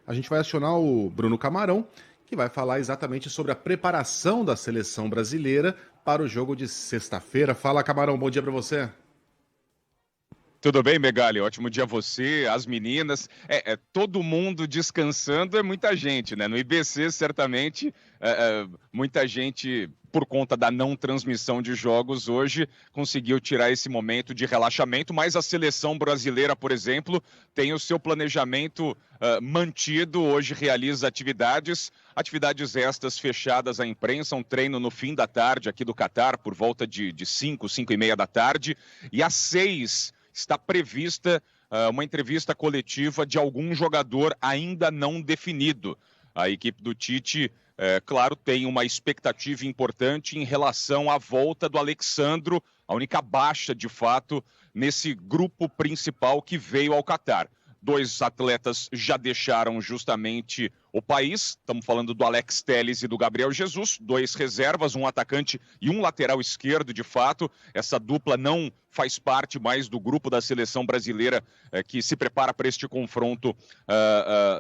a gente vai acionar o Bruno Camarão, que vai falar exatamente sobre a preparação da seleção brasileira para o jogo de sexta-feira. Fala, Camarão, bom dia para você. Tudo bem, Megali? Ótimo dia a você, as meninas. Todo mundo descansando é muita gente, né? No IBC, certamente, muita gente, por conta da não transmissão de jogos hoje, conseguiu tirar esse momento de relaxamento, mas a seleção brasileira, por exemplo, tem o seu planejamento mantido, hoje realiza atividades estas fechadas à imprensa, um treino no fim da tarde aqui do Catar, por volta de 5h da tarde, e às 6h está prevista uma entrevista coletiva de algum jogador ainda não definido. A equipe do Tite, claro, tem uma expectativa importante em relação à volta do Alexandro, a única baixa, de fato, nesse grupo principal que veio ao Catar. 2 atletas já deixaram justamente o país, estamos falando do Alex Telles e do Gabriel Jesus, 2 reservas, um atacante e um lateral esquerdo, de fato. Essa dupla não faz parte mais do grupo da seleção brasileira que se prepara para este confronto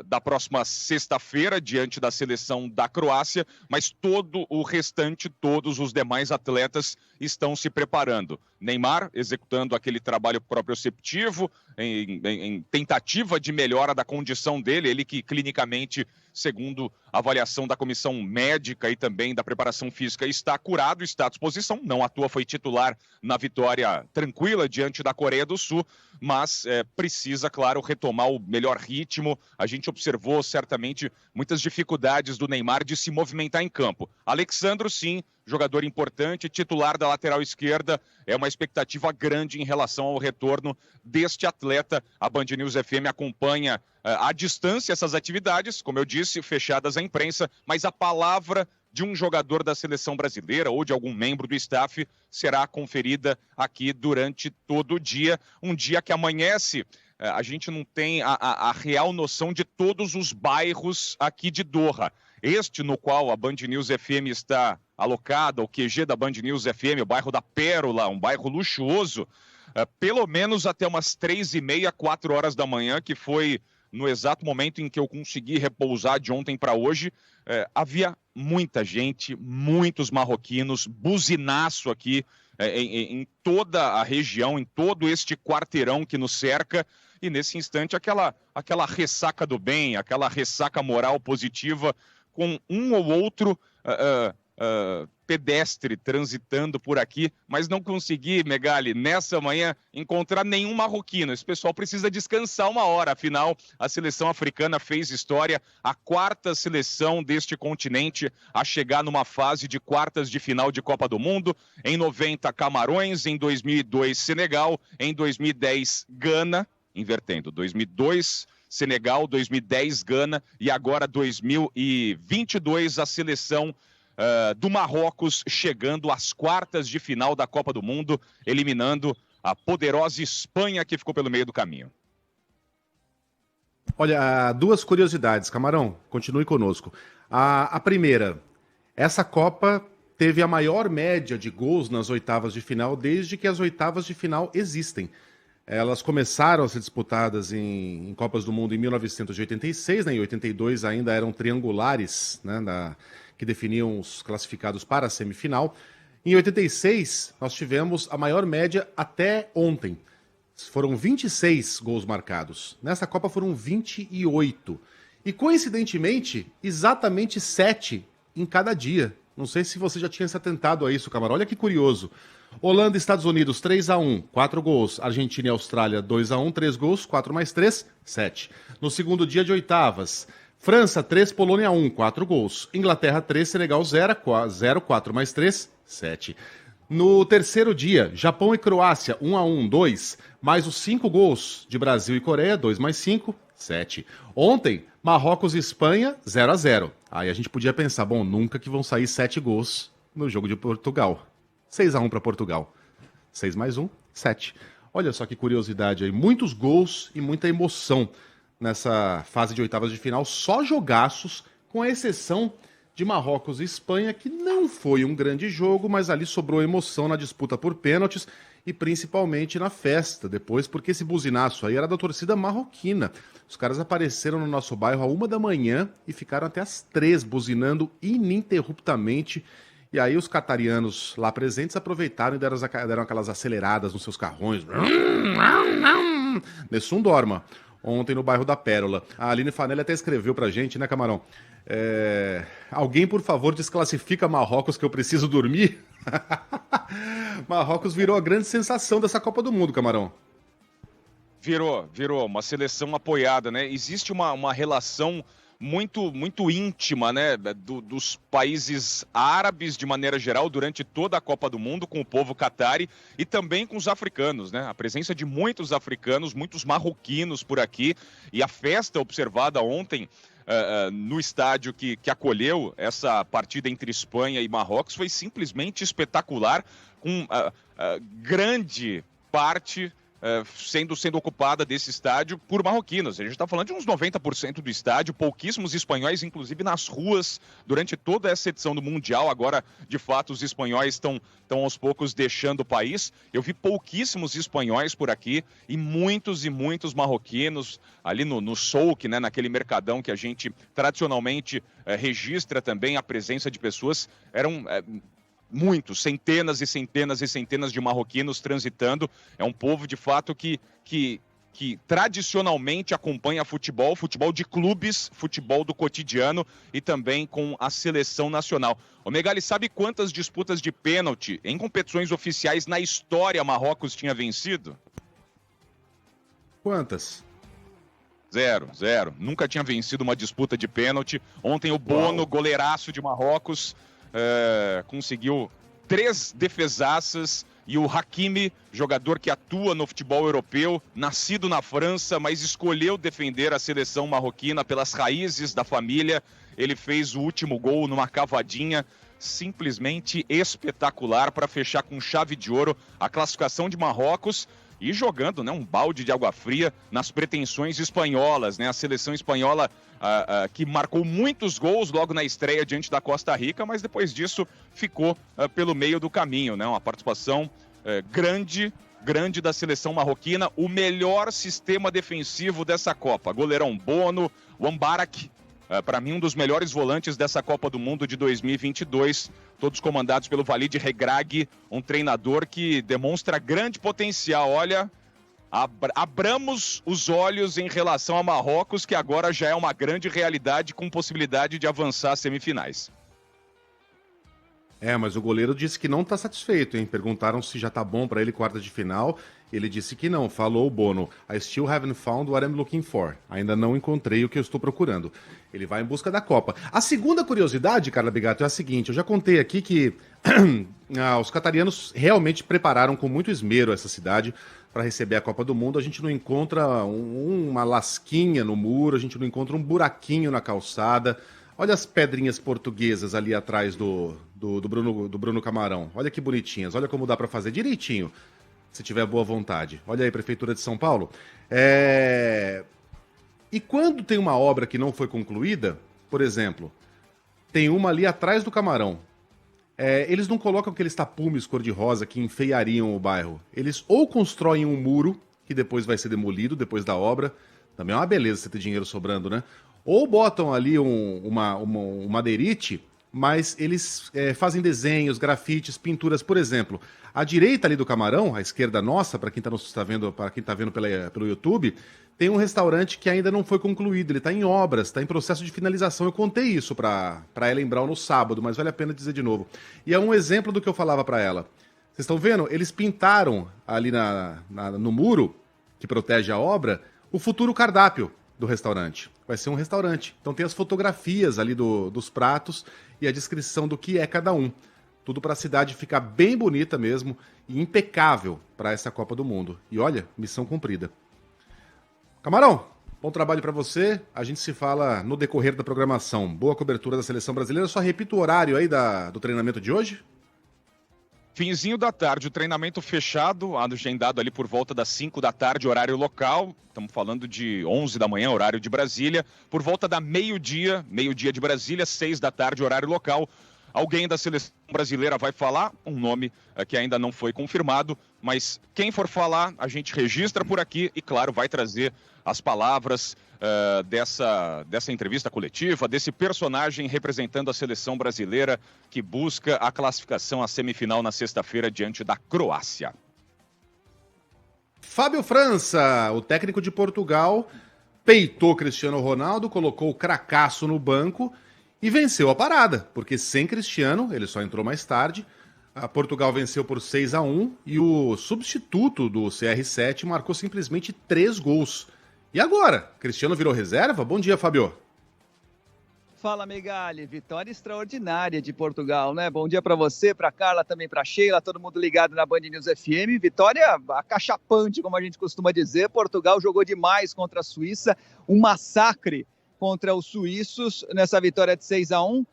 da próxima sexta-feira, diante da seleção da Croácia, mas todo o restante, todos os demais atletas estão se preparando. Neymar executando aquele trabalho proprioceptivo, em tentativa de melhora da condição dele, ele que clinicamente, segundo a avaliação da comissão médica e também da preparação física, está curado, está à disposição, não à toa foi titular na vitória tranquila diante da Coreia do Sul, mas precisa, claro, retomar o melhor ritmo. A gente observou certamente muitas dificuldades do Neymar de se movimentar em campo. Alexandro, sim, jogador importante, titular da lateral esquerda, é uma expectativa grande em relação ao retorno deste atleta. A Band News FM acompanha à distância essas atividades, como eu disse, fechadas à imprensa, mas a palavra de um jogador da seleção brasileira ou de algum membro do staff será conferida aqui durante todo o dia. Um dia que amanhece, a gente não tem a real noção de todos os bairros aqui de Doha. Este no qual a Band News FM está alocada, o QG da Band News FM, o bairro da Pérola, um bairro luxuoso, pelo menos até umas 3h30, 4h da manhã, que foi no exato momento em que eu consegui repousar de ontem para hoje, havia muita gente, muitos marroquinos, buzinaço aqui em toda a região, em todo este quarteirão que nos cerca, e nesse instante aquela ressaca do bem, aquela ressaca moral positiva, com um ou outro pedestre transitando por aqui, mas não consegui, Megali, nessa manhã, encontrar nenhum marroquino. Esse pessoal precisa descansar uma hora, afinal, a seleção africana fez história, a 4ª seleção deste continente a chegar numa fase de quartas de final de Copa do Mundo. Em 90, Camarões, em 2002, Senegal, em 2010, Gana, invertendo, 2002, Senegal, 2010, Gana, e agora 2022, a seleção do Marrocos chegando às quartas de final da Copa do Mundo, eliminando a poderosa Espanha que ficou pelo meio do caminho. Olha, 2 curiosidades, Camarão, continue conosco. A primeira, essa Copa teve a maior média de gols nas oitavas de final desde que as oitavas de final existem. Elas começaram a ser disputadas em Copas do Mundo em 1986, né? Em 82 ainda eram triangulares, né? Que definiam os classificados para a semifinal. Em 86, nós tivemos a maior média até ontem. Foram 26 gols marcados. Nessa Copa foram 28. E, coincidentemente, exatamente 7 em cada dia. Não sei se você já tinha se atentado a isso, Camarão. Olha que curioso. Holanda e Estados Unidos, 3-1, 4 gols. Argentina e Austrália, 2-1, 3 gols. 4 mais 3, 7. No segundo dia de oitavas, França 3, Polônia 1, 4 gols. Inglaterra 3, Senegal 0, 4 mais 3, 7. No terceiro dia, Japão e Croácia 1-1, 2, mais os 5 gols de Brasil e Coreia, 2 mais 5, 7. Ontem, Marrocos e Espanha 0-0. Aí a gente podia pensar, bom, nunca que vão sair 7 gols no jogo de Portugal. 6-1 para Portugal. 6 mais 1, 7. Olha só que curiosidade aí, muitos gols e muita emoção nessa fase de oitavas de final, só jogaços, com exceção de Marrocos e Espanha, que não foi um grande jogo, mas ali sobrou emoção na disputa por pênaltis. e principalmente na festa depois, porque esse buzinaço aí era da torcida marroquina. Os caras apareceram no nosso bairro à 1 da manhã e ficaram até às 3 buzinando ininterruptamente. E aí os catarianos lá presentes aproveitaram e deram aquelas aceleradas nos seus carrões. Nessum dorma. Ontem no bairro da Pérola. A Aline Fanelli até escreveu pra gente, né, Camarão? Alguém, por favor, desclassifica Marrocos que eu preciso dormir? Marrocos virou a grande sensação dessa Copa do Mundo, Camarão. Virou uma seleção apoiada, né? Existe uma relação muito íntima, né, dos países árabes de maneira geral durante toda a Copa do Mundo com o povo catari e também com os africanos, né? A presença de muitos africanos, muitos marroquinos por aqui e a festa observada ontem no estádio que acolheu essa partida entre Espanha e Marrocos foi simplesmente espetacular, com grande parte sendo ocupada desse estádio por marroquinos. A gente está falando de uns 90% do estádio, pouquíssimos espanhóis, inclusive nas ruas, durante toda essa edição do Mundial. Agora, de fato, os espanhóis estão aos poucos deixando o país. Eu vi pouquíssimos espanhóis por aqui e muitos marroquinos ali no Souk, né, naquele mercadão que a gente tradicionalmente registra também a presença de pessoas. Eram muitos, centenas e centenas e centenas de marroquinos transitando. É um povo, de fato, que tradicionalmente acompanha futebol de clubes, futebol do cotidiano e também com a seleção nacional. O Megali, sabe quantas disputas de pênalti em competições oficiais na história Marrocos tinha vencido? Quantas? Zero. Nunca tinha vencido uma disputa de pênalti. Ontem o Bono, goleiraço de Marrocos, conseguiu 3 defesaças, e o Hakimi, jogador que atua no futebol europeu, nascido na França, mas escolheu defender a seleção marroquina pelas raízes da família. Ele fez o último gol numa cavadinha simplesmente espetacular para fechar com chave de ouro a classificação de Marrocos e jogando, né, um balde de água fria nas pretensões espanholas, né? A seleção espanhola que marcou muitos gols logo na estreia diante da Costa Rica, mas depois disso ficou pelo meio do caminho, né? Uma participação grande da seleção marroquina, o melhor sistema defensivo dessa Copa. Goleirão Bono, Wambarak, para mim um dos melhores volantes dessa Copa do Mundo de 2022, todos comandados pelo Walid Regragui, um treinador que demonstra grande potencial. Olha, abramos os olhos em relação a Marrocos, que agora já é uma grande realidade com possibilidade de avançar às semifinais. Mas o goleiro disse que não está satisfeito, hein? Perguntaram se já está bom para ele quarta de final. Ele disse que não, falou o Bono. I still haven't found what I'm looking for. Ainda não encontrei o que eu estou procurando. Ele vai em busca da Copa. A segunda curiosidade, Carla Bigato, é a seguinte. Eu já contei aqui que os catarianos realmente prepararam com muito esmero essa cidade para receber a Copa do Mundo. A gente não encontra uma lasquinha no muro, a gente não encontra um buraquinho na calçada. Olha as pedrinhas portuguesas ali atrás do Bruno Camarão. Olha que bonitinhas. Olha como dá para fazer direitinho, se tiver boa vontade. Olha aí, Prefeitura de São Paulo. E quando tem uma obra que não foi concluída, por exemplo, tem uma ali atrás do Camarão. Eles não colocam aqueles tapumes cor-de-rosa que enfeiariam o bairro. Eles ou constroem um muro, que depois vai ser demolido, depois da obra. Também é uma beleza você ter dinheiro sobrando, né? Ou botam ali um madeirite, mas eles fazem desenhos, grafites, pinturas. Por exemplo, à direita ali do Camarão, à esquerda nossa, para quem está vendo, pelo YouTube, tem um restaurante que ainda não foi concluído. Ele está em obras, está em processo de finalização. Eu contei isso para Ellen Brown no sábado, mas vale a pena dizer de novo. E é um exemplo do que eu falava para ela. Vocês estão vendo? Eles pintaram ali no muro, que protege a obra, o futuro cardápio do restaurante. Vai ser um restaurante. Então tem as fotografias ali dos pratos e a descrição do que é cada um. Tudo para a cidade ficar bem bonita mesmo e impecável para essa Copa do Mundo. E olha, missão cumprida. Camarão, bom trabalho para você. A gente se fala no decorrer da programação. Boa cobertura da seleção brasileira. Só repita o horário aí do treinamento de hoje. Finzinho da tarde, o treinamento fechado, agendado ali por volta das 5 da tarde, horário local. Estamos falando de 11 da manhã, horário de Brasília. Por volta da meio-dia de Brasília, 6 da tarde, horário local. Alguém da seleção brasileira vai falar, um nome que ainda não foi confirmado, mas quem for falar, a gente registra por aqui e, claro, vai trazer as palavras dessa entrevista coletiva, desse personagem representando a seleção brasileira que busca a classificação à semifinal na sexta-feira diante da Croácia. Fábio França, o técnico de Portugal, peitou Cristiano Ronaldo, colocou o cracaço no banco e venceu a parada, porque sem Cristiano, ele só entrou mais tarde, a Portugal venceu por 6-1 e o substituto do CR7 marcou simplesmente 3 gols. E agora? Cristiano virou reserva? Bom dia, Fábio. Fala, Megali. Vitória extraordinária de Portugal, né? Bom dia para você, para Carla, também para Sheila, todo mundo ligado na Band News FM. Vitória acachapante, como a gente costuma dizer. Portugal jogou demais contra a Suíça, um massacre contra os suíços nessa vitória de 6-1.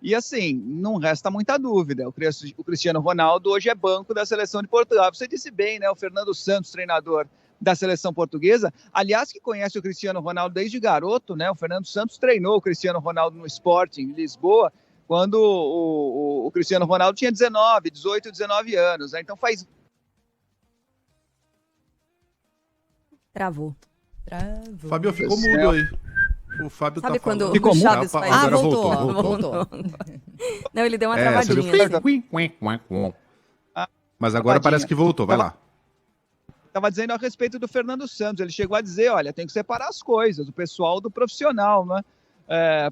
E assim, não resta muita dúvida. O Cristiano Ronaldo hoje é banco da seleção de Portugal. Você disse bem, né? O Fernando Santos, treinador da seleção portuguesa, aliás, que conhece o Cristiano Ronaldo desde garoto, né? O Fernando Santos treinou o Cristiano Ronaldo no Sporting, em Lisboa, quando o Cristiano Ronaldo tinha 18, 19 anos, né? Então faz... Travou. Fábio, ficou mudo aí. O Fábio Sabe tá quando falando... o Chaves faz... Agora voltou. Não, ele deu uma Você viu? travadinha. Mas agora parece que voltou, vai lá. Estava dizendo a respeito do Fernando Santos, ele chegou a dizer, olha, tem que separar as coisas, o pessoal do profissional, né?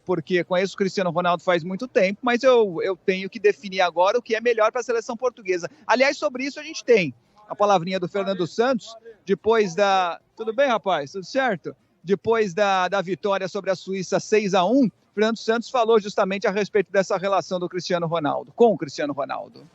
Porque conheço o Cristiano Ronaldo faz muito tempo, mas eu tenho que definir agora o que é melhor para a seleção portuguesa. Aliás, sobre isso a gente tem a palavrinha do Fernando Santos, depois da... Tudo bem, rapaz? Tudo certo? Depois da vitória sobre a Suíça 6-1, Fernando Santos falou justamente a respeito dessa relação do Cristiano Ronaldo, com o Cristiano Ronaldo.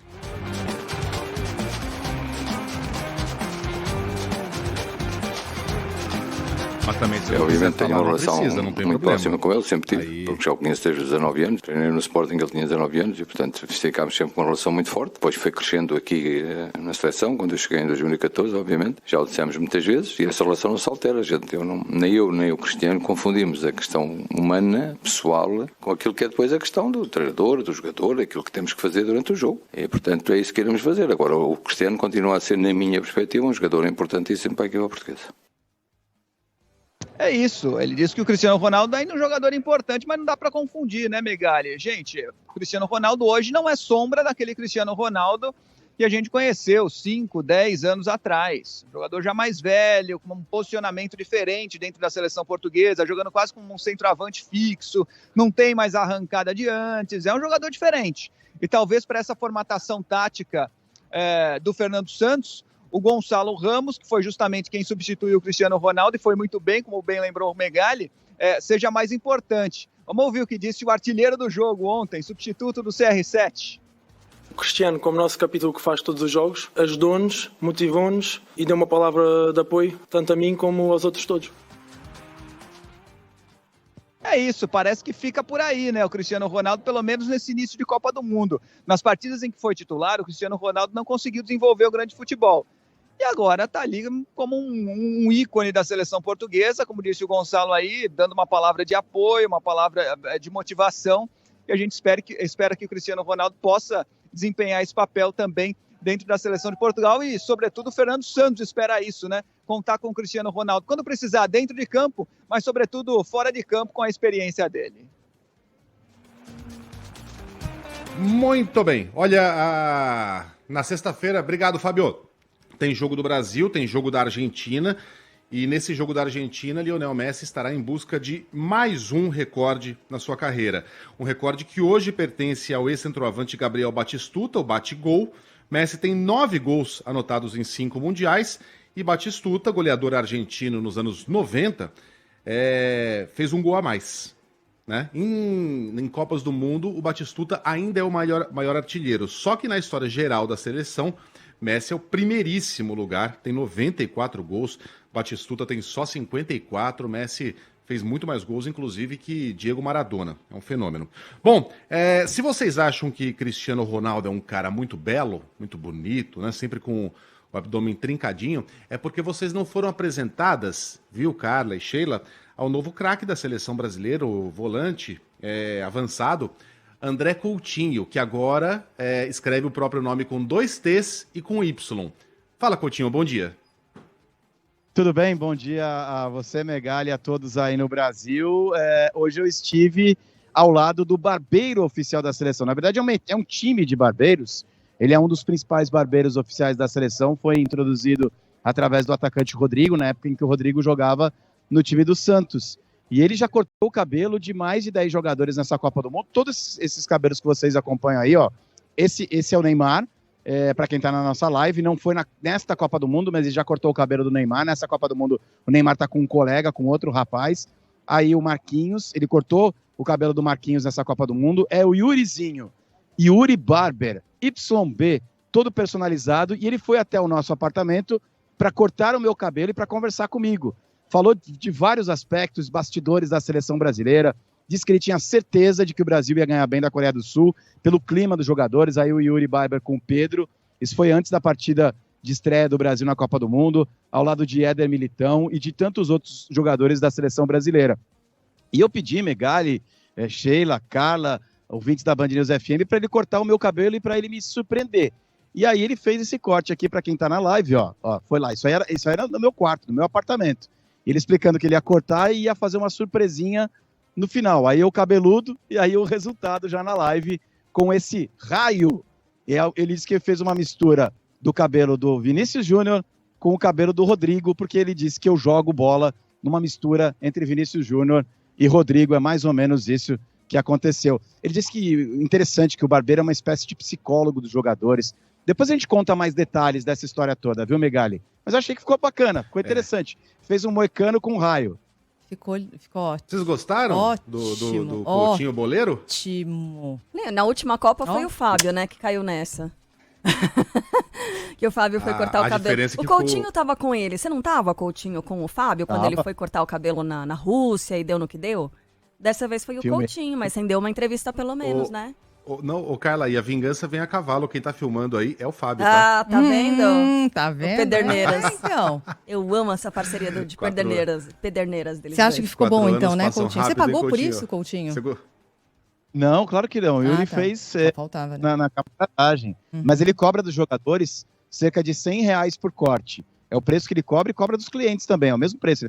Mas também, eu, obviamente, tenho uma relação muito próxima com ele, sempre tive, aí... porque já o conheço desde os 19 anos. Treinei no Sporting, ele tinha 19 anos e, portanto, ficámos sempre com uma relação muito forte. Depois foi crescendo aqui na seleção, quando eu cheguei em 2014, obviamente. Já o dissemos muitas vezes e essa relação não se altera. Nem eu, nem o Cristiano confundimos a questão humana, pessoal, com aquilo que é depois a questão do treinador, do jogador, aquilo que temos que fazer durante o jogo. E, portanto, é isso que queremos fazer. Agora, o Cristiano continua a ser, na minha perspectiva, um jogador importantíssimo para a equipa portuguesa. É isso, ele disse que o Cristiano Ronaldo ainda é um jogador importante, mas não dá para confundir, né, Megali? Gente, o Cristiano Ronaldo hoje não é sombra daquele Cristiano Ronaldo que a gente conheceu 5, 10 anos atrás. Um jogador já mais velho, com um posicionamento diferente dentro da seleção portuguesa, jogando quase como um centroavante fixo, não tem mais a arrancada de antes, é um jogador diferente. E talvez para essa formatação tática do Fernando Santos, o Gonçalo Ramos, que foi justamente quem substituiu o Cristiano Ronaldo e foi muito bem, como bem lembrou o Megali, seja mais importante. Vamos ouvir o que disse o artilheiro do jogo ontem, substituto do CR7. O Cristiano, como nosso capítulo que faz todos os jogos, ajudou-nos, motivou-nos e deu uma palavra de apoio, tanto a mim como aos outros todos. É isso, parece que fica por aí, né? O Cristiano Ronaldo, pelo menos nesse início de Copa do Mundo. Nas partidas em que foi titular, o Cristiano Ronaldo não conseguiu desenvolver o grande futebol. E agora está ali como um ícone da seleção portuguesa, como disse o Gonçalo aí, dando uma palavra de apoio, uma palavra de motivação. E a gente espera que o Cristiano Ronaldo possa desempenhar esse papel também dentro da seleção de Portugal e, sobretudo, o Fernando Santos espera isso, né? Contar com o Cristiano Ronaldo quando precisar, dentro de campo, mas, sobretudo, fora de campo com a experiência dele. Muito bem. Olha, na sexta-feira, obrigado, Fábio. Tem jogo do Brasil, tem jogo da Argentina, e nesse jogo da Argentina, Lionel Messi estará em busca de mais um recorde na sua carreira. Um recorde que hoje pertence ao ex-centroavante Gabriel Batistuta, o Batigol. Messi tem 9 gols anotados em 5 mundiais, e Batistuta, goleador argentino nos anos 90, fez um gol a mais. Né? Em Copas do Mundo, o Batistuta ainda é o maior artilheiro, só que na história geral da seleção, Messi é o primeiríssimo lugar, tem 94 gols, Batistuta tem só 54, Messi fez muito mais gols, inclusive, que Diego Maradona, é um fenômeno. Bom, se vocês acham que Cristiano Ronaldo é um cara muito belo, muito bonito, né? Sempre com o abdômen trincadinho, é porque vocês não foram apresentadas, viu, Carla e Sheila, ao novo craque da seleção brasileira, o volante avançado, André Coutinho, que agora escreve o próprio nome com 2 T's e com Y. Fala, Coutinho, bom dia. Tudo bem? Bom dia a você, Megali, a todos aí no Brasil. Hoje eu estive ao lado do barbeiro oficial da seleção. Na verdade, é um time de barbeiros. Ele é um dos principais barbeiros oficiais da seleção. Foi introduzido através do atacante Rodrigo, na época em que o Rodrigo jogava no time do Santos. E ele já cortou o cabelo de mais de 10 jogadores nessa Copa do Mundo. Todos esses cabelos que vocês acompanham aí, ó. Esse é o Neymar. Para quem está na nossa live, não foi nesta Copa do Mundo, mas ele já cortou o cabelo do Neymar. Nessa Copa do Mundo, o Neymar está com um colega, com outro rapaz. Aí o Marquinhos, ele cortou o cabelo do Marquinhos nessa Copa do Mundo. É o Yurizinho, Yuri Barber, YB, todo personalizado. E ele foi até o nosso apartamento para cortar o meu cabelo e para conversar comigo. Falou de vários aspectos, bastidores da seleção brasileira. Disse que ele tinha certeza de que o Brasil ia ganhar bem da Coreia do Sul, pelo clima dos jogadores. Aí o Yuri Barber com o Pedro. Isso foi antes da partida de estreia do Brasil na Copa do Mundo, ao lado de Éder Militão e de tantos outros jogadores da seleção brasileira. E eu pedi, Megali, Sheila, Carla, ouvintes da Band News FM, para ele cortar o meu cabelo e para ele me surpreender. E aí ele fez esse corte aqui para quem está na live, ó. Foi lá. Isso aí era no meu quarto, no meu apartamento. Ele explicando que ele ia cortar e ia fazer uma surpresinha no final. Aí eu cabeludo e aí o resultado já na live com esse raio. Ele disse que fez uma mistura do cabelo do Vinícius Júnior com o cabelo do Rodrigo, porque ele disse que eu jogo bola numa mistura entre Vinícius Júnior e Rodrigo. É mais ou menos isso que aconteceu. Ele disse que interessante que o barbeiro é uma espécie de psicólogo dos jogadores. Depois a gente conta mais detalhes dessa história toda, viu, Megali? Mas eu achei que ficou bacana, ficou interessante. Fez um moicano com raio. Ficou ótimo. Vocês gostaram do Coutinho Boleiro? Ótimo. Na última Copa foi o Fábio, né, que caiu nessa. Que o Fábio foi cortar o cabelo. O Coutinho tava com ele. Você não tava, Coutinho, com o Fábio, quando ele foi cortar o cabelo na Rússia e deu no que deu? Dessa vez foi o Coutinho, mas rendeu uma entrevista pelo menos, né? Carla, e a vingança vem a cavalo. Quem tá filmando aí é o Fábio, tá? Ah, tá vendo? Tá vendo? O Pederneiras. Então. Eu amo essa parceria de Pederneiras deles. Você acha que ficou bom então, né, Coutinho? Você pagou por isso, Coutinho? Não, claro que não. O Yuri fez Só faltava, né? na camaradagem. Mas ele cobra dos jogadores cerca de R$100 por corte. É o preço que ele cobra e cobra dos clientes também. É o mesmo preço.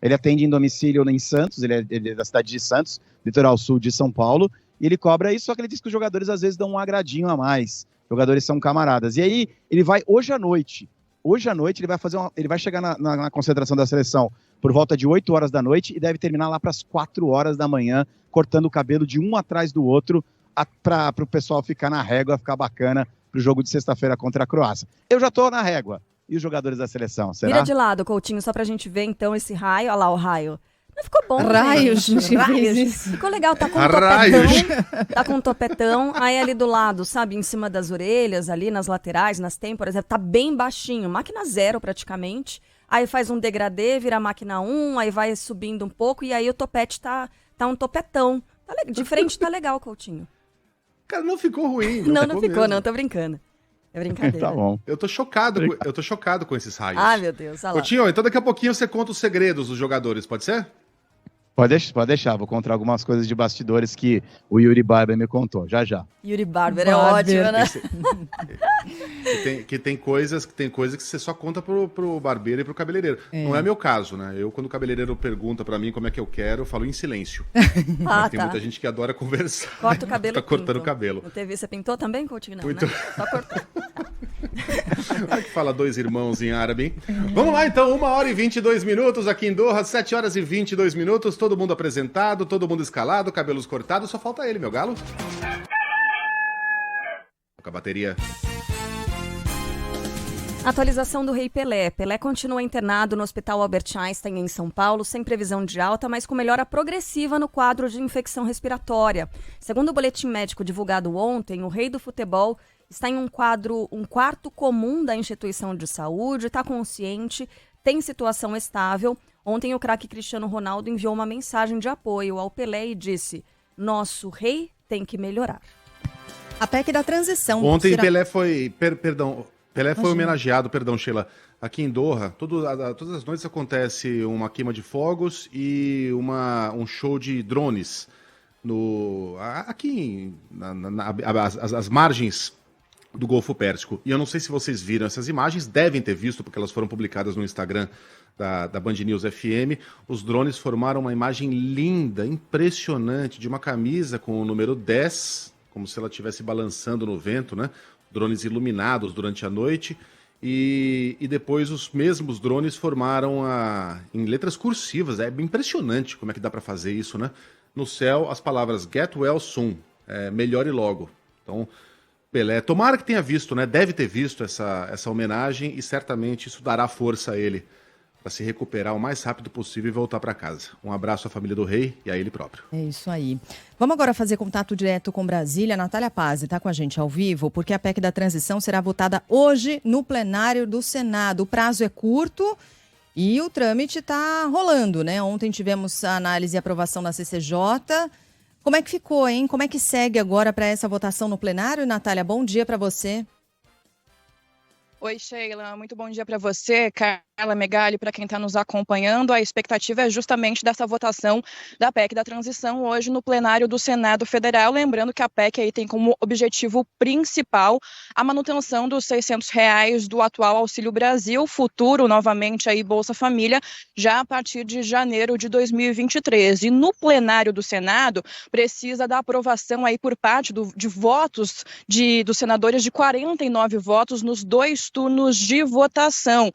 Ele atende em domicílio em Santos, ele é da cidade de Santos, litoral sul de São Paulo. E ele cobra isso, só que ele diz que os jogadores às vezes dão um agradinho a mais. Os jogadores são camaradas. E aí, ele vai hoje à noite. Hoje à noite, ele vai chegar na concentração da seleção por volta de 8 horas da noite e deve terminar lá para as 4 horas da manhã, cortando o cabelo de um atrás do outro, para o pessoal ficar na régua, ficar bacana para o jogo de sexta-feira contra a Croácia. Eu já estou na régua. E os jogadores da seleção, será? Vira de lado, Coutinho, só pra gente ver então esse raio. Olha lá o raio. Não ficou bom, Raios. Ficou legal, tá com um topetão. Tá com um topetão. Aí ali do lado, sabe, em cima das orelhas, ali nas laterais, nas têmporas, tá bem baixinho. Máquina 0 praticamente. Aí faz um degradê, vira máquina 1, aí vai subindo um pouco e aí o topete tá um topetão. De frente tá legal, Coutinho. Cara, não ficou ruim. Não ficou mesmo. Não, tô brincando. É brincadeira. Tá bom. Eu tô chocado com esses raios. Ah, meu Deus, olha lá. Coutinho, então daqui a pouquinho você conta os segredos dos jogadores, pode ser? Pode deixar, vou contar algumas coisas de bastidores que o Yuri Barber me contou, já. Yuri Barber é ótimo, né? Tem coisas que você só conta pro barbeiro e pro cabeleireiro. Não é meu caso, né? Quando o cabeleireiro pergunta pra mim como é que eu quero, eu falo em silêncio. Tem muita gente que adora conversar. Corta o cabelo. Tá cortando o cabelo. No TV você pintou também, Coutinho? Não, Muito... né? Só cortou. Olha que fala 2 irmãos em árabe, hein? Vamos lá, então. 1h22 aqui em Doha, 7h22. Todo mundo apresentado, todo mundo escalado, cabelos cortados. Só falta ele, meu galo. Com a bateria. Atualização do Rei Pelé. Pelé continua internado no Hospital Albert Einstein, em São Paulo, sem previsão de alta, mas com melhora progressiva no quadro de infecção respiratória. Segundo o boletim médico divulgado ontem, o rei do futebol está em um quarto comum da instituição de saúde, está consciente, tem situação estável. Ontem o craque Cristiano Ronaldo enviou uma mensagem de apoio ao Pelé e disse: nosso rei tem que melhorar. A PEC da transição. Ontem Pelé foi... Pelé foi homenageado, Sheila, aqui em Doha. Todas as noites acontece uma queima de fogos e um show de drones aqui as margens do Golfo Pérsico. E eu não sei se vocês viram essas imagens, devem ter visto, porque elas foram publicadas no Instagram da Band News FM. Os drones formaram uma imagem linda, impressionante, de uma camisa com o número 10, como se ela estivesse balançando no vento, né? Drones iluminados durante a noite. E depois os mesmos drones formaram em letras cursivas. É impressionante como é que dá para fazer isso, né? No céu, as palavras Get Well Soon, melhore logo. Então, Pelé, tomara que tenha visto, né? Deve ter visto essa homenagem e certamente isso dará força a ele para se recuperar o mais rápido possível e voltar para casa. Um abraço à família do rei e a ele próprio. É isso aí. Vamos agora fazer contato direto com Brasília. Natália Pazzi está com a gente ao vivo, porque a PEC da transição será votada hoje no plenário do Senado. O prazo é curto e o trâmite está rolando, né? Ontem tivemos a análise e aprovação na CCJ. Como é que ficou, hein? Como é que segue agora para essa votação no plenário? Natália, bom dia para você. Oi, Sheila. Muito bom dia para você, Carla Megali, para quem está nos acompanhando. A expectativa é justamente dessa votação da PEC da transição hoje no plenário do Senado Federal. Lembrando que a PEC aí tem como objetivo principal a manutenção dos R$600 do atual Auxílio Brasil, futuro novamente aí Bolsa Família, já a partir de janeiro de 2023. E no plenário do Senado precisa da aprovação aí por parte de votos dos senadores, de 49 votos nos 2 turnos de votação.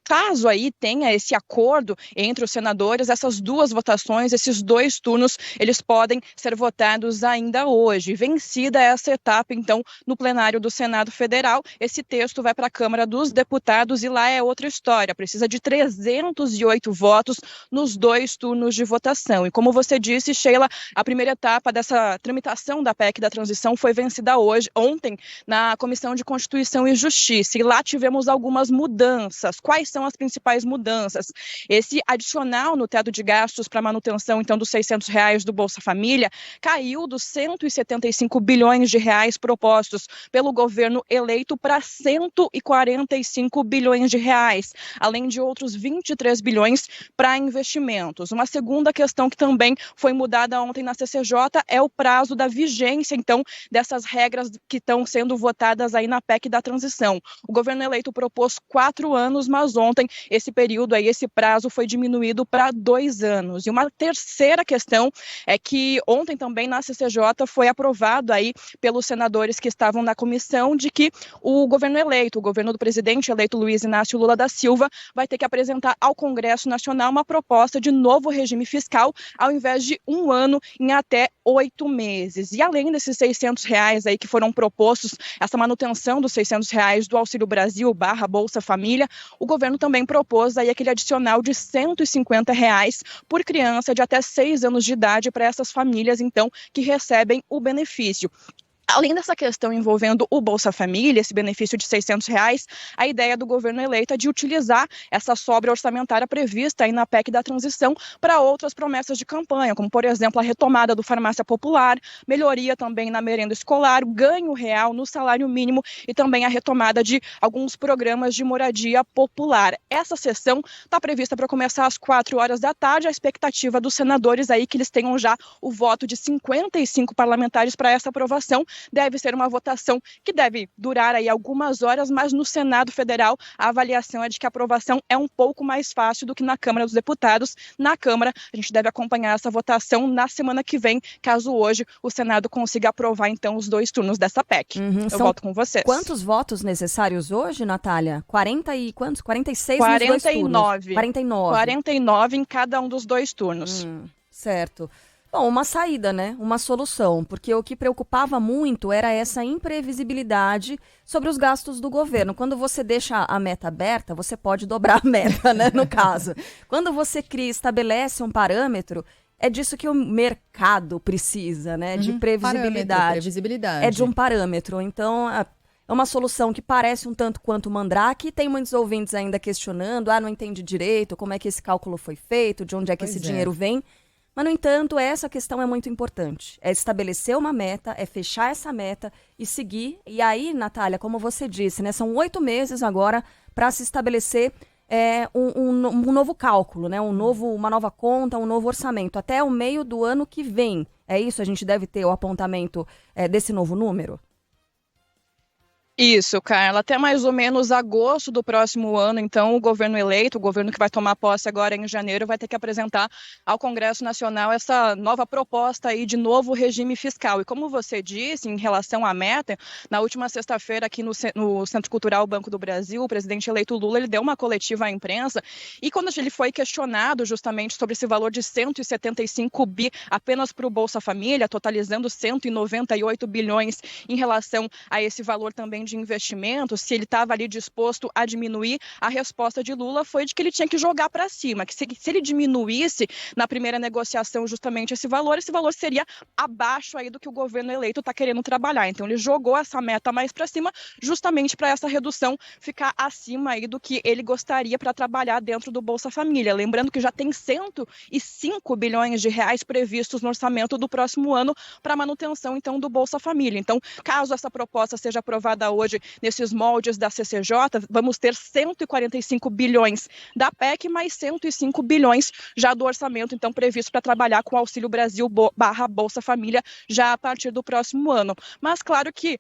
Caso aí tenha esse acordo entre os senadores, essas 2 votações, esses 2 turnos, eles podem ser votados ainda hoje. Vencida essa etapa, então, no plenário do Senado Federal, esse texto vai para a Câmara dos Deputados e lá é outra história. Precisa de 308 votos nos 2 turnos de votação. E como você disse, Sheila, a primeira etapa dessa tramitação da PEC da transição foi vencida ontem, na Comissão de Constituição e Justiça. E lá tivemos algumas mudanças. Quais são as principais mudanças? Esse adicional no teto de gastos para manutenção, então, dos R$600 do Bolsa Família caiu dos 175 bilhões de reais propostos pelo governo eleito para 145 bilhões de reais, além de outros 23 bilhões para investimentos. Uma segunda questão que também foi mudada ontem na CCJ é o prazo da vigência, então, dessas regras que estão sendo votadas aí na PEC da transição. O governo eleito propôs 4 anos, mas ontem esse período aí, esse prazo foi diminuído para 2 anos. E uma terceira questão é que ontem também na CCJ foi aprovado aí pelos senadores que estavam na comissão de que o governo eleito, o governo do presidente eleito Luiz Inácio Lula da Silva, vai ter que apresentar ao Congresso Nacional uma proposta de novo regime fiscal, ao invés de 1 ano, em até 8 meses. E além desses R$600 aí que foram propostos, essa manutenção dos R$600 do Auxílio Brasil / Bolsa Família, o governo também propôs aí aquele adicional de R$150 por criança de até 6 anos de idade para essas famílias, então, que recebem o benefício. Além dessa questão envolvendo o Bolsa Família, esse benefício de R$600, a ideia do governo eleito é de utilizar essa sobra orçamentária prevista aí na PEC da transição para outras promessas de campanha, como, por exemplo, a retomada do farmácia popular, melhoria também na merenda escolar, ganho real no salário mínimo e também a retomada de alguns programas de moradia popular. Essa sessão está prevista para começar às 4 horas da tarde. A expectativa dos senadores aí que eles tenham já o voto de 55 parlamentares para essa aprovação. Deve ser uma votação que deve durar aí algumas horas, mas no Senado Federal a avaliação é de que a aprovação é um pouco mais fácil do que na Câmara dos Deputados. Na Câmara, a gente deve acompanhar essa votação na semana que vem, caso hoje o Senado consiga aprovar, então, os 2 turnos dessa PEC. Eu volto com vocês. Quantos votos necessários hoje, Natália? 40 e quantos? 46 49. nos 2 turnos? 49. 49 em cada um dos 2 turnos. Certo. Bom, uma saída, né? Uma solução, porque o que preocupava muito era essa imprevisibilidade sobre os gastos do governo. Quando você deixa a meta aberta, você pode dobrar a meta, né? No caso. Quando você estabelece um parâmetro, é disso que o mercado precisa, né? De previsibilidade. Previsibilidade. É de um parâmetro. Então, é uma solução que parece um tanto quanto mandrake. Tem muitos ouvintes ainda questionando, não entende direito como é que esse cálculo foi feito, de onde é que esse dinheiro vem. Mas, no entanto, essa questão é muito importante. É estabelecer uma meta, é fechar essa meta e seguir. E aí, Natália, como você disse, né, são 8 meses agora para se estabelecer um novo cálculo, né, uma nova conta, um novo orçamento. Até o meio do ano que vem É isso? A gente deve ter o apontamento desse novo número? Isso, Carla, até mais ou menos agosto do próximo ano, então o governo eleito, o governo que vai tomar posse agora em janeiro, vai ter que apresentar ao Congresso Nacional essa nova proposta aí de novo regime fiscal. E como você disse, em relação à meta, na última sexta-feira aqui no Centro Cultural Banco do Brasil, o presidente eleito Lula, ele deu uma coletiva à imprensa e quando ele foi questionado justamente sobre esse valor de 175 bi apenas para o Bolsa Família, totalizando 198 bilhões em relação a esse valor também de investimento, se ele estava ali disposto a diminuir, a resposta de Lula foi de que ele tinha que jogar para cima, que se ele diminuísse na primeira negociação justamente esse valor seria abaixo aí do que o governo eleito está querendo trabalhar. Então ele jogou essa meta mais para cima justamente para essa redução ficar acima aí do que ele gostaria para trabalhar dentro do Bolsa Família. Lembrando que já tem 105 bilhões de reais previstos no orçamento do próximo ano para manutenção então do Bolsa Família. Então, caso essa proposta seja aprovada hoje nesses moldes da CCJ, vamos ter 145 bilhões da PEC, mais 105 bilhões já do orçamento, então, previsto para trabalhar com o Auxílio Brasil / Bolsa Família já a partir do próximo ano. Mas, claro que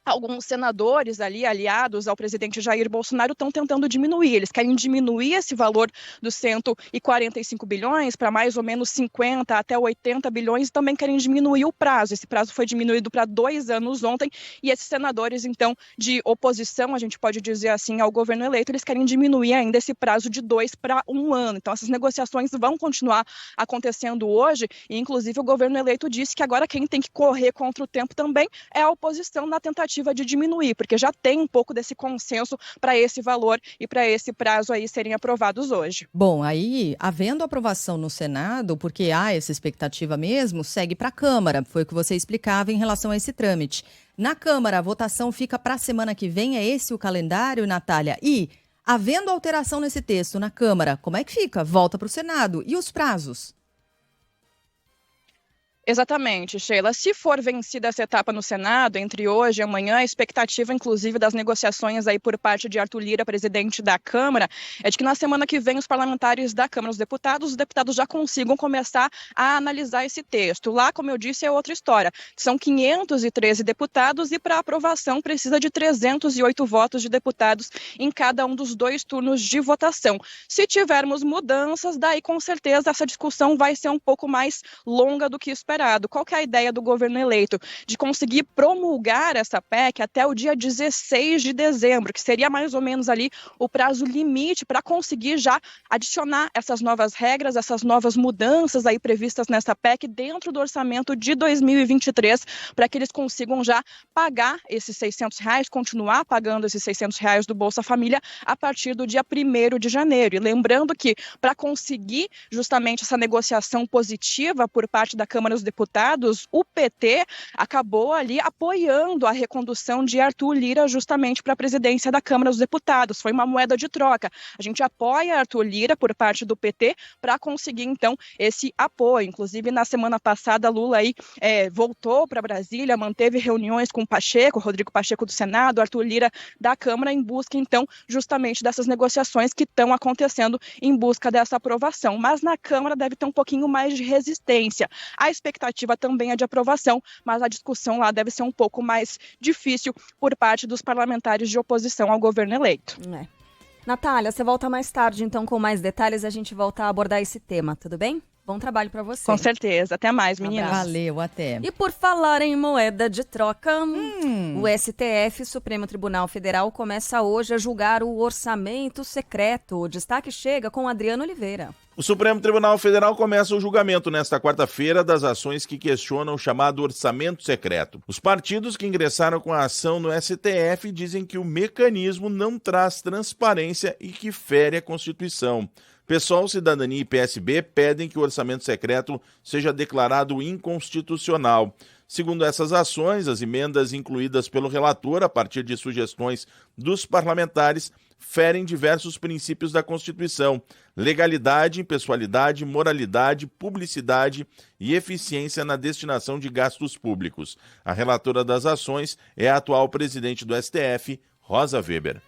alguns senadores ali, aliados ao presidente Jair Bolsonaro, estão tentando diminuir. Eles querem diminuir esse valor dos 145 bilhões para mais ou menos 50 até 80 bilhões e também querem diminuir o prazo. Esse prazo foi diminuído para 2 anos ontem e esses senadores, então, de oposição, a gente pode dizer assim, ao governo eleito, eles querem diminuir ainda esse prazo de 2 para 1 ano. Então, essas negociações vão continuar acontecendo hoje e, inclusive, o governo eleito disse que agora quem tem que correr contra o tempo também é a oposição na tentativa de diminuir, porque já tem um pouco desse consenso para esse valor e para esse prazo aí serem aprovados hoje. Bom, aí, havendo aprovação no Senado, porque há essa expectativa mesmo, segue para a Câmara, foi o que você explicava em relação a esse trâmite. Na Câmara, a votação fica para a semana que vem, é esse o calendário, Natália? E, havendo alteração nesse texto na Câmara, como é que fica? Volta para o Senado. E os prazos? Exatamente, Sheila. Se for vencida essa etapa no Senado, entre hoje e amanhã, a expectativa, inclusive, das negociações aí por parte de Arthur Lira, presidente da Câmara, é de que na semana que vem os parlamentares da Câmara, os deputados já consigam começar a analisar esse texto. Lá, como eu disse, é outra história. São 513 deputados e para aprovação precisa de 308 votos de deputados em cada um dos 2 turnos de votação. Se tivermos mudanças, daí com certeza essa discussão vai ser um pouco mais longa do que esperado. Qual que é a ideia do governo eleito? De conseguir promulgar essa PEC até o dia 16 de dezembro, que seria mais ou menos ali o prazo limite para conseguir já adicionar essas novas regras, essas novas mudanças aí previstas nessa PEC dentro do orçamento de 2023, para que eles consigam já pagar esses R$600, continuar pagando esses R$600 do Bolsa Família a partir do dia 1º de janeiro. E lembrando que para conseguir justamente essa negociação positiva por parte da Câmara dos Deputados, o PT acabou ali apoiando a recondução de Arthur Lira justamente para a presidência da Câmara dos Deputados. Foi uma moeda de troca. A gente apoia Arthur Lira por parte do PT para conseguir, então, esse apoio. Inclusive, na semana passada, Lula aí voltou para Brasília, manteve reuniões com o Pacheco, Rodrigo Pacheco do Senado, Arthur Lira da Câmara, em busca, então, justamente dessas negociações que estão acontecendo em busca dessa aprovação. Mas na Câmara deve ter um pouquinho mais de resistência. A expectativa também é de aprovação, mas a discussão lá deve ser um pouco mais difícil por parte dos parlamentares de oposição ao governo eleito. Natália, você volta mais tarde, então, com mais detalhes, a gente volta a abordar esse tema, tudo bem? Bom trabalho para você. Com certeza. Até mais, meninas. Valeu, até. E por falar em moeda de troca, o STF, Supremo Tribunal Federal, começa hoje a julgar o orçamento secreto. O destaque chega com Adriano Oliveira. O Supremo Tribunal Federal começa o julgamento nesta quarta-feira das ações que questionam o chamado orçamento secreto. Os partidos que ingressaram com a ação no STF dizem que o mecanismo não traz transparência e que fere a Constituição. PSOL, Cidadania e PSB pedem que o orçamento secreto seja declarado inconstitucional. Segundo essas ações, as emendas incluídas pelo relator, a partir de sugestões dos parlamentares, ferem diversos princípios da Constituição: legalidade, impessoalidade, moralidade, publicidade e eficiência na destinação de gastos públicos. A relatora das ações é a atual presidente do STF, Rosa Weber.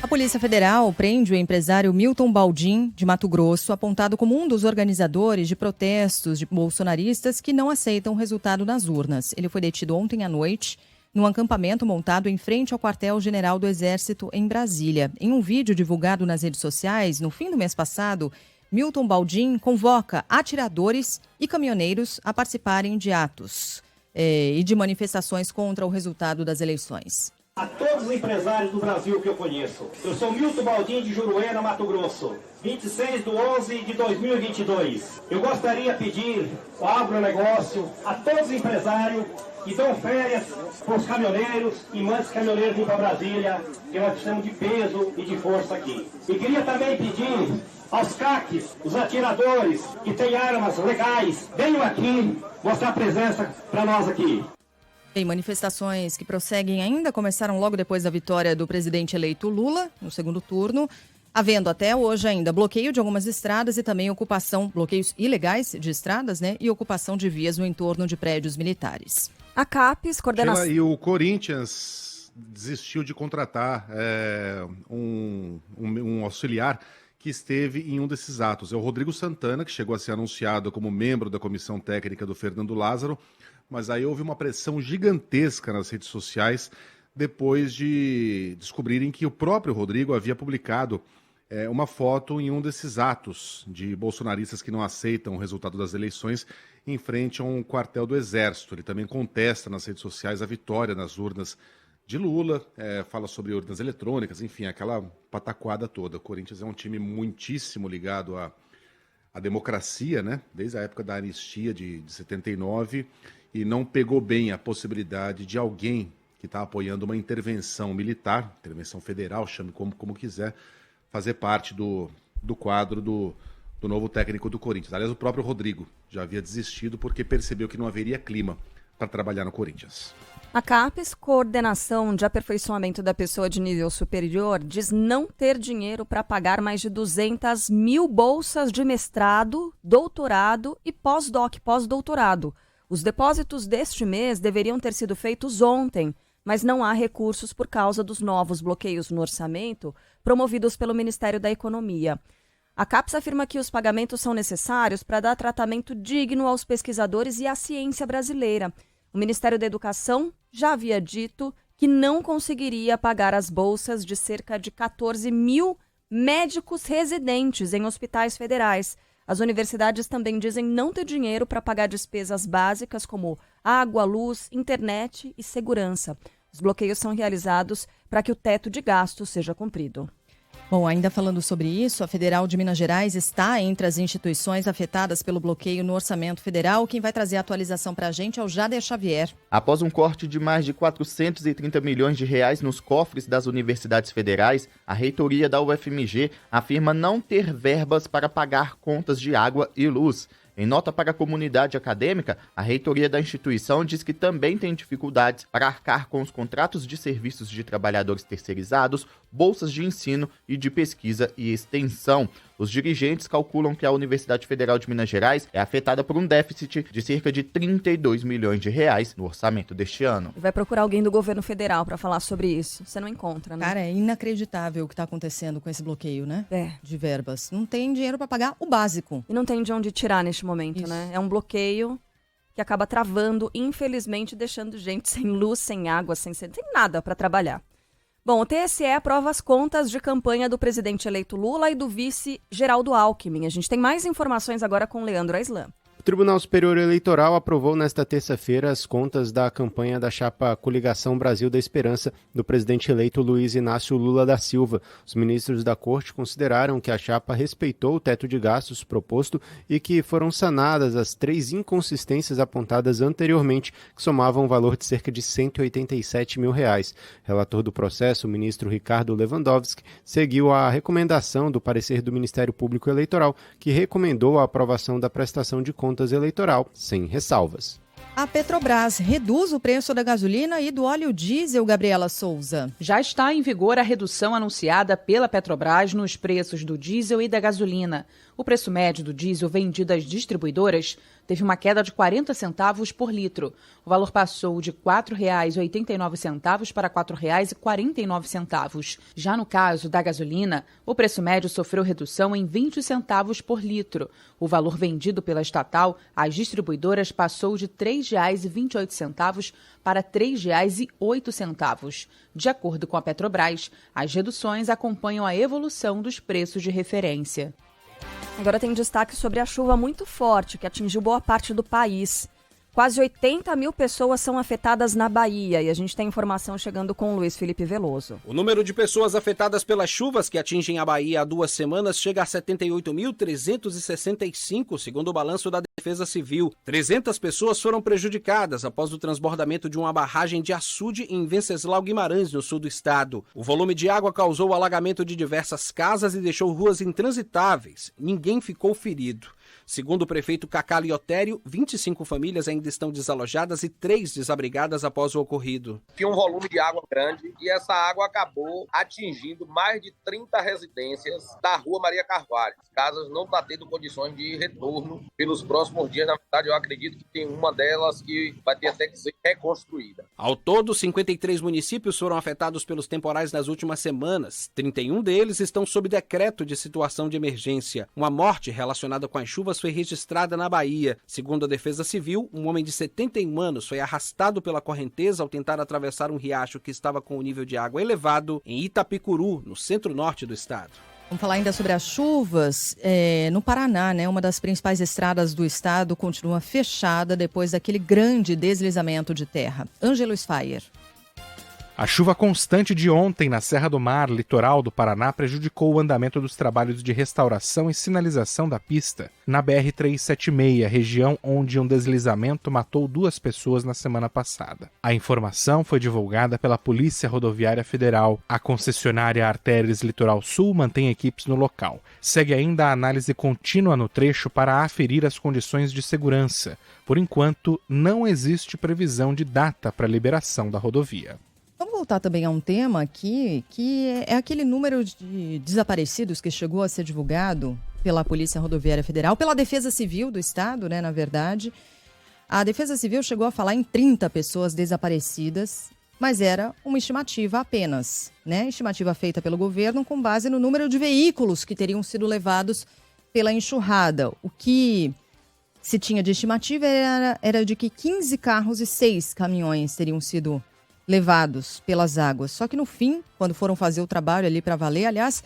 A Polícia Federal prende o empresário Milton Baldin, de Mato Grosso, apontado como um dos organizadores de protestos de bolsonaristas que não aceitam o resultado das urnas. Ele foi detido ontem à noite num acampamento montado em frente ao quartel-general do Exército em Brasília. Em um vídeo divulgado nas redes sociais, no fim do mês passado, Milton Baldin convoca atiradores e caminhoneiros a participarem de atos e de manifestações contra o resultado das eleições. A todos os empresários do Brasil que eu conheço. Eu sou Milton Baldin de Juruena, Mato Grosso, 26/11/2022. Eu gostaria de pedir ao agronegócio, a todos os empresários que dão férias para os caminhoneiros e mandam os caminhoneiros vir para Brasília, que nós precisamos de peso e de força aqui. E queria também pedir aos CACs, os atiradores que têm armas legais, venham aqui mostrar presença para nós aqui. Em manifestações que prosseguem ainda começaram logo depois da vitória do presidente eleito Lula no segundo turno, havendo até hoje ainda bloqueio de algumas estradas e também bloqueios ilegais de estradas, né, e ocupação de vias no entorno de prédios militares. A CAPES, coordenação... E o Corinthians desistiu de contratar um auxiliar que esteve em um desses atos. É o Rodrigo Santana, que chegou a ser anunciado como membro da comissão técnica do Fernando Lázaro, mas aí houve uma pressão gigantesca nas redes sociais depois de descobrirem que o próprio Rodrigo havia publicado uma foto em um desses atos de bolsonaristas que não aceitam o resultado das eleições em frente a um quartel do Exército. Ele também contesta nas redes sociais a vitória nas urnas de Lula, fala sobre urnas eletrônicas, enfim, aquela pataquada toda. O Corinthians é um time muitíssimo ligado à democracia, né? Desde a época da anistia de 79, e não pegou bem a possibilidade de alguém que está apoiando uma intervenção militar, intervenção federal, chame como quiser, fazer parte do quadro do novo técnico do Corinthians. Aliás, o próprio Rodrigo já havia desistido porque percebeu que não haveria clima para trabalhar no Corinthians. A CAPES, Coordenação de Aperfeiçoamento da Pessoa de Nível Superior, diz não ter dinheiro para pagar mais de 200 mil bolsas de mestrado, doutorado e pós-doutorado. Os depósitos deste mês deveriam ter sido feitos ontem, mas não há recursos por causa dos novos bloqueios no orçamento promovidos pelo Ministério da Economia. A CAPES afirma que os pagamentos são necessários para dar tratamento digno aos pesquisadores e à ciência brasileira. O Ministério da Educação já havia dito que não conseguiria pagar as bolsas de cerca de 14 mil médicos residentes em hospitais federais. As universidades também dizem não ter dinheiro para pagar despesas básicas como água, luz, internet e segurança. Os bloqueios são realizados para que o teto de gastos seja cumprido. Bom, ainda falando sobre isso, a Federal de Minas Gerais está entre as instituições afetadas pelo bloqueio no orçamento federal. Quem vai trazer a atualização para a gente é o Jader Xavier. Após um corte de mais de 430 milhões de reais nos cofres das universidades federais, a reitoria da UFMG afirma não ter verbas para pagar contas de água e luz. Em nota para a comunidade acadêmica, a reitoria da instituição diz que também tem dificuldades para arcar com os contratos de serviços de trabalhadores terceirizados, bolsas de ensino e de pesquisa e extensão. Os dirigentes calculam que a Universidade Federal de Minas Gerais é afetada por um déficit de cerca de 32 milhões de reais no orçamento deste ano. Vai procurar alguém do governo federal para falar sobre isso. Você não encontra, né? Cara, é inacreditável o que está acontecendo com esse bloqueio, né? De verbas. Não tem dinheiro para pagar o básico. E não tem de onde tirar neste momento, né? É um bloqueio que acaba travando, infelizmente, deixando gente sem luz, sem água, sem nada para trabalhar. Bom, o TSE aprova as contas de campanha do presidente eleito Lula e do vice Geraldo Alckmin. A gente tem mais informações agora com Leandro Aislan. O Tribunal Superior Eleitoral aprovou nesta terça-feira as contas da campanha da chapa Coligação Brasil da Esperança do presidente eleito Luiz Inácio Lula da Silva. Os ministros da Corte consideraram que a chapa respeitou o teto de gastos proposto e que foram sanadas as 3 inconsistências apontadas anteriormente, que somavam um valor de cerca de R$187 mil. Relator do processo, o ministro Ricardo Lewandowski, seguiu a recomendação do parecer do Ministério Público Eleitoral, que recomendou a aprovação da prestação de contas eleitoral sem ressalvas. A Petrobras reduz o preço da gasolina e do óleo diesel, Gabriela Souza. Já está em vigor a redução anunciada pela Petrobras nos preços do diesel e da gasolina. O preço médio do diesel vendido às distribuidoras teve uma queda de 40 centavos por litro. O valor passou de R$ 4,89 para R$ 4,49. Já no caso da gasolina, o preço médio sofreu redução em 20 centavos por litro. O valor vendido pela estatal às distribuidoras passou de R$ 3,28 para R$ 3,08. De acordo com a Petrobras, as reduções acompanham a evolução dos preços de referência. Agora tem destaque sobre a chuva muito forte que atingiu boa parte do país. Quase 80 mil pessoas são afetadas na Bahia e a gente tem informação chegando com o Luiz Felipe Veloso. O número de pessoas afetadas pelas chuvas que atingem a Bahia há 2 semanas chega a 78.365, segundo o balanço da Defesa Civil. 300 pessoas foram prejudicadas após o transbordamento de uma barragem de açude em Venceslau Guimarães, no sul do estado. O volume de água causou o alagamento de diversas casas e deixou ruas intransitáveis. Ninguém ficou ferido. Segundo o prefeito Cacá Liotério, 25 famílias ainda estão desalojadas e 3 desabrigadas após o ocorrido. Tinha um volume de água grande e essa água acabou atingindo mais de 30 residências da rua Maria Carvalho. As casas não estão tendo condições de retorno pelos próximos dias. Na verdade, eu acredito que tem uma delas que vai ter até que ser reconstruída. Ao todo, 53 municípios foram afetados pelos temporais nas últimas semanas. 31 deles estão sob decreto de situação de emergência. Uma morte relacionada com as chuvas foi registrada na Bahia. Segundo a Defesa Civil, um homem de 71 anos foi arrastado pela correnteza ao tentar atravessar um riacho que estava com o nível de água elevado em Itapicuru, no centro-norte do estado. Vamos falar ainda sobre as chuvas no Paraná, né? Uma das principais estradas do estado continua fechada depois daquele grande deslizamento de terra. Ângelo Sfaier. A chuva constante de ontem na Serra do Mar, litoral do Paraná, prejudicou o andamento dos trabalhos de restauração e sinalização da pista na BR-376, região onde um deslizamento matou 2 pessoas na semana passada. A informação foi divulgada pela Polícia Rodoviária Federal. A concessionária Artérias Litoral Sul mantém equipes no local. Segue ainda a análise contínua no trecho para aferir as condições de segurança. Por enquanto, não existe previsão de data para a liberação da rodovia. Vamos voltar também a um tema aqui, que é aquele número de desaparecidos que chegou a ser divulgado pela Polícia Rodoviária Federal, pela Defesa Civil do Estado, né, na verdade. A Defesa Civil chegou a falar em 30 pessoas desaparecidas, mas era uma estimativa apenas, né? Estimativa feita pelo governo com base no número de veículos que teriam sido levados pela enxurrada. O que se tinha de estimativa era de que 15 carros e 6 caminhões teriam sido levados pelas águas. Só que no fim, quando foram fazer o trabalho ali para valer, aliás,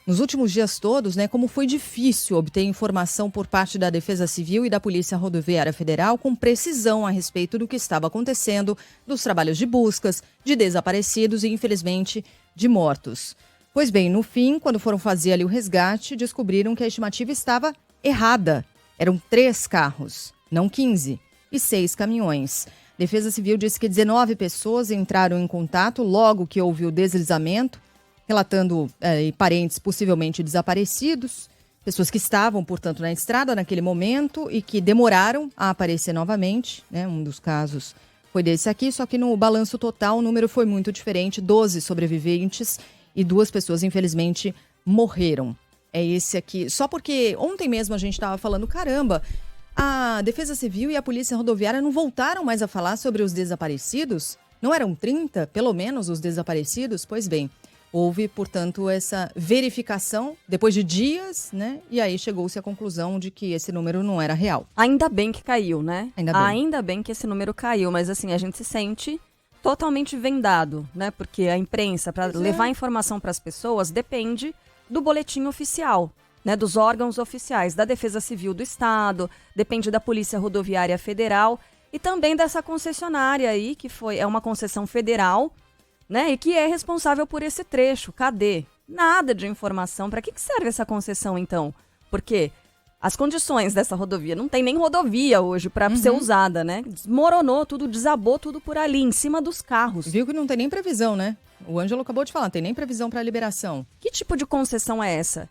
nos últimos dias todos, né, como foi difícil obter informação por parte da Defesa Civil e da Polícia Rodoviária Federal com precisão a respeito do que estava acontecendo, dos trabalhos de buscas, de desaparecidos e, infelizmente, de mortos. Pois bem, no fim, quando foram fazer ali o resgate, descobriram que a estimativa estava errada. Eram 3 carros, não 15, e 6 caminhões. Defesa Civil disse que 19 pessoas entraram em contato logo que houve o deslizamento, relatando parentes possivelmente desaparecidos, pessoas que estavam, portanto, na estrada naquele momento e que demoraram a aparecer novamente, né? Um dos casos foi desse aqui, só que no balanço total o número foi muito diferente, 12 sobreviventes e 2 pessoas, infelizmente, morreram. É esse aqui, só porque ontem mesmo a gente estava falando, caramba, a Defesa Civil e a Polícia Rodoviária não voltaram mais a falar sobre os desaparecidos? Não eram 30, pelo menos, os desaparecidos? Pois bem, houve, portanto, essa verificação depois de dias, né? E aí chegou-se à conclusão de que esse número não era real. Ainda bem que caiu, né? Ainda bem que esse número caiu, mas assim, a gente se sente totalmente vendado, né? Porque a imprensa, para levar informação para as pessoas, depende do boletim oficial, né, dos órgãos oficiais, da Defesa Civil do Estado, depende da Polícia Rodoviária Federal e também dessa concessionária aí, que é uma concessão federal, né, e que é responsável por esse trecho. Cadê? Nada de informação. Para que serve essa concessão, então? Porque as condições dessa rodovia, não tem nem rodovia hoje para ser usada, né? Desmoronou tudo, desabou tudo por ali, em cima dos carros. Viu que não tem nem previsão, né? O Ângelo acabou de falar, não tem nem previsão para liberação. Que tipo de concessão é essa?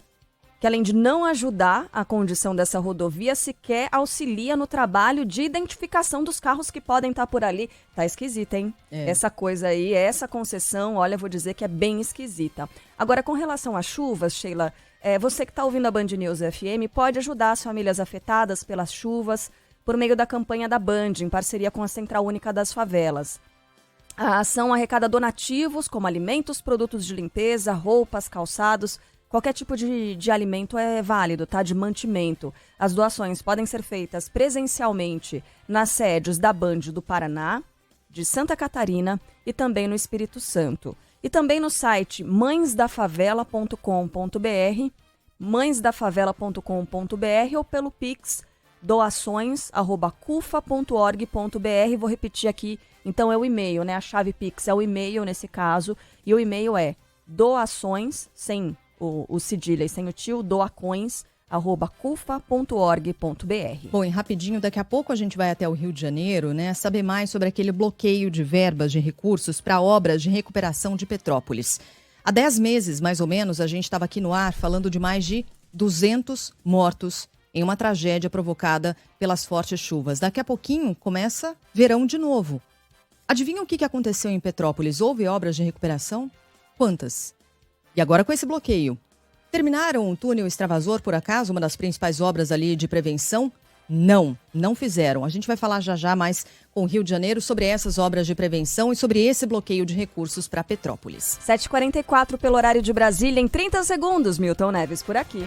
Que além de não ajudar a condição dessa rodovia, sequer auxilia no trabalho de identificação dos carros que podem estar por ali. Tá esquisita, hein? Essa coisa aí, essa concessão, olha, vou dizer que é bem esquisita. Agora, com relação às chuvas, Sheila, você que está ouvindo a Band News FM, pode ajudar as famílias afetadas pelas chuvas, por meio da campanha da Band, em parceria com a Central Única das Favelas. A ação arrecada donativos, como alimentos, produtos de limpeza, roupas, calçados. Qualquer tipo de alimento é válido, tá? De mantimento. As doações podem ser feitas presencialmente nas sedes da Band do Paraná, de Santa Catarina e também no Espírito Santo. E também no site mãesdafavela.com.br, mãesdafavela.com.br ou pelo Pix doações@cufa.org.br. Vou repetir aqui, então é o e-mail, né? A chave Pix é o e-mail nesse caso, e o e-mail é doações, sem o cedilha e sem o tio, doações@cufa.org.br. Bom, e rapidinho, daqui a pouco a gente vai até o Rio de Janeiro, né? Saber mais sobre aquele bloqueio de verbas de recursos para obras de recuperação de Petrópolis. Há 10 meses, mais ou menos, a gente estava aqui no ar falando de mais de 200 mortos em uma tragédia provocada pelas fortes chuvas. Daqui a pouquinho começa verão de novo. Adivinha o que aconteceu em Petrópolis? Houve obras de recuperação? Quantas? E agora com esse bloqueio? Terminaram o túnel extravasor, por acaso, uma das principais obras ali de prevenção? Não fizeram. A gente vai falar já mais com o Rio de Janeiro sobre essas obras de prevenção e sobre esse bloqueio de recursos para Petrópolis. 7h44 pelo horário de Brasília, em 30 segundos, Milton Neves por aqui.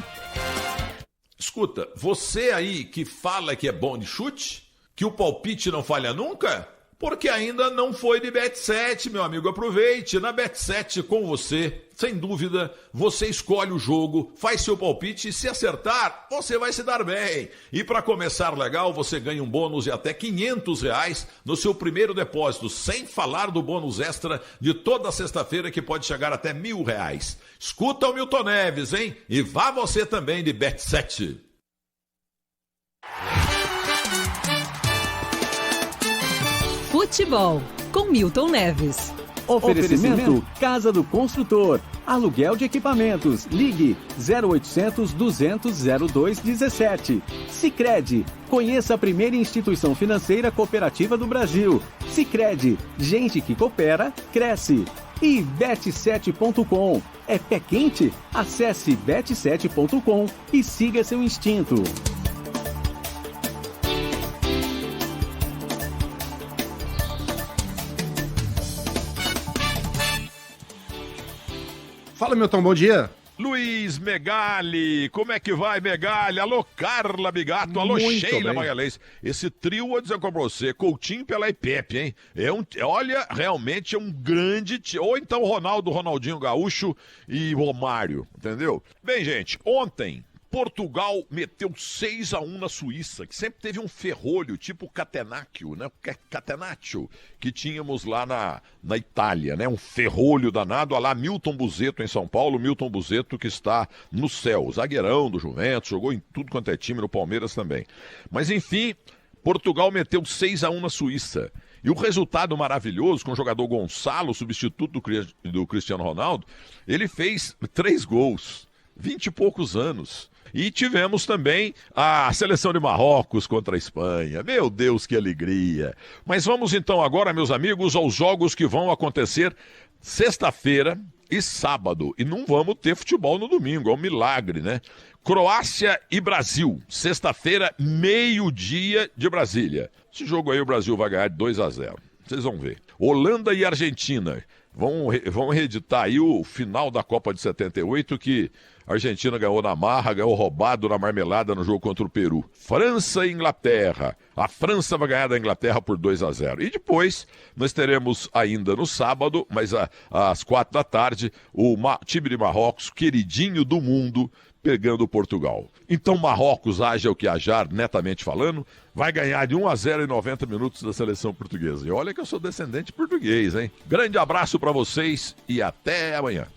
Escuta, você aí que fala que é bom de chute, que o palpite não falha nunca, porque ainda não foi de Bet7, meu amigo. Aproveite, na Bet7 com você, sem dúvida, você escolhe o jogo, faz seu palpite e se acertar, você vai se dar bem. E para começar legal, você ganha um bônus de até R$500 no seu primeiro depósito, sem falar do bônus extra de toda sexta-feira que pode chegar até R$1.000. Escuta o Milton Neves, hein? E vá você também de Bet7. Futebol, com Milton Neves. Oferecimento Casa do Construtor. Aluguel de equipamentos. Ligue 0800 200 0217. Sicredi. Conheça a primeira instituição financeira cooperativa do Brasil. Sicredi. Gente que coopera, cresce. E Bet7.com. É pé quente? Acesse bet7.com e siga seu instinto. Fala, Milton, bom dia. Luiz Megali, como é que vai, Megali? Alô, Carla Bigato, alô, Muito Sheila bem. Magalhães. Esse trio, vou dizer com você, Coutinho, Pelé e Pepe, hein? Olha, realmente é um grande trio. Ou então Ronaldo, Ronaldinho Gaúcho e Romário, entendeu? Bem, gente, ontem Portugal meteu 6-1 na Suíça, que sempre teve um ferrolho, tipo o Catenaccio, né? Catenaccio, que tínhamos lá na Itália, né? Um ferrolho danado, lá Milton Buzetto em São Paulo, Milton Buzetto que está no céu, zagueirão do Juventus, jogou em tudo quanto é time, no Palmeiras também. Mas enfim, Portugal meteu 6-1 na Suíça. E o resultado maravilhoso, com o jogador Gonçalo, substituto do Cristiano Ronaldo, ele fez 3 gols, 20 e poucos anos. E tivemos também a seleção de Marrocos contra a Espanha. Meu Deus, que alegria! Mas vamos então agora, meus amigos, aos jogos que vão acontecer sexta-feira e sábado. E não vamos ter futebol no domingo, é um milagre, né? Croácia e Brasil, sexta-feira, meio-dia de Brasília. Esse jogo aí o Brasil vai ganhar de 2-0. Vocês vão ver. Holanda e Argentina. Vão reeditar aí o final da Copa de 78, que a Argentina ganhou na marra, ganhou roubado na marmelada no jogo contra o Peru. França e Inglaterra. A França vai ganhar da Inglaterra por 2-0. E depois nós teremos ainda no sábado, mas às 4 da tarde, o time de Marrocos, queridinho do mundo, pegando Portugal. Então Marrocos, haja o que hajar, netamente falando, vai ganhar de 1-0 em 90 minutos da seleção portuguesa. E olha que eu sou descendente português, hein? Grande abraço para vocês e até amanhã.